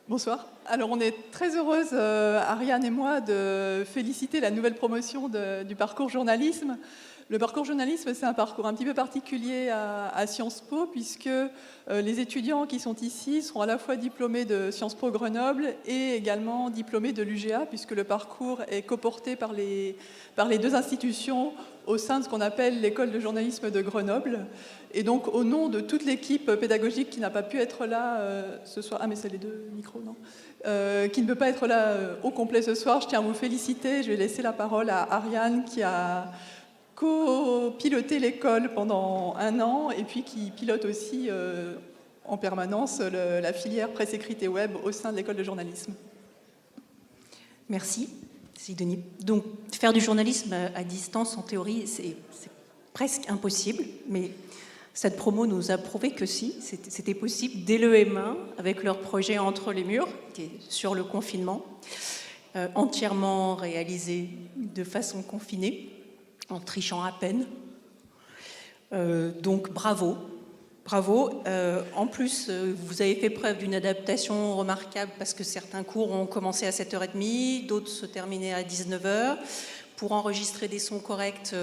Bonsoir. Alors on est très heureuse, Ariane et moi, de féliciter la nouvelle promotion du parcours journalisme. Le parcours journalisme, c'est un parcours un petit peu particulier à Sciences Po, puisque les étudiants qui sont ici seront à la fois diplômés de Sciences Po Grenoble et également diplômés de l'UGA, puisque le parcours est coporté par les deux institutions au sein de ce qu'on appelle l'école de journalisme de Grenoble. Et donc, au nom de toute l'équipe pédagogique qui n'a pas pu être là ce soir, ah mais c'est les deux micros, non, qui ne peut pas être là au complet ce soir, je tiens à vous féliciter. Je vais laisser la parole à Ariane qui a co-piloté l'école pendant 1 an et puis qui pilote aussi en permanence la filière presse écrite et web au sein de l'école de journalisme. Merci, Sidonie. Donc, faire du journalisme à distance, en théorie, c'est presque impossible, mais cette promo nous a prouvé que si, c'était possible dès le M1, avec leur projet Entre les murs, qui est sur le confinement, entièrement réalisé de façon confinée, en trichant à peine. Donc bravo. Bravo. En plus, vous avez fait preuve d'une adaptation remarquable parce que certains cours ont commencé à 7h30, d'autres se terminaient à 19h. Pour enregistrer des sons corrects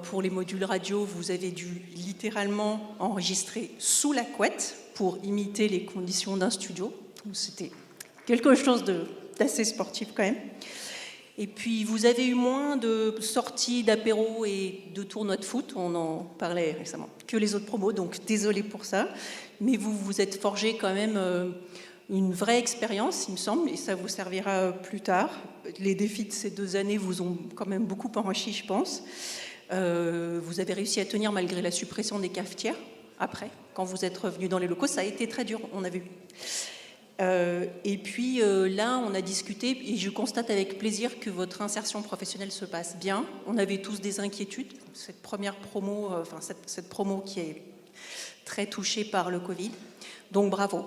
pour les modules radio, vous avez dû littéralement enregistrer sous la couette pour imiter les conditions d'un studio. C'était quelque chose d'assez sportif quand même. Et puis, vous avez eu moins de sorties, d'apéros et de tournois de foot, on en parlait récemment, que les autres promos, donc désolé pour ça. Mais vous vous êtes forgé quand même une vraie expérience, il me semble, et ça vous servira plus tard. Les défis de ces 2 années vous ont quand même beaucoup enrichi, je pense. Vous avez réussi à tenir malgré la suppression des cafetières, après, quand vous êtes revenu dans les locaux. Ça a été très dur, on a vu. Et puis là, on a discuté et je constate avec plaisir que votre insertion professionnelle se passe bien. On avait tous des inquiétudes. Cette première promo, cette promo qui est très touchée par le Covid. Donc bravo.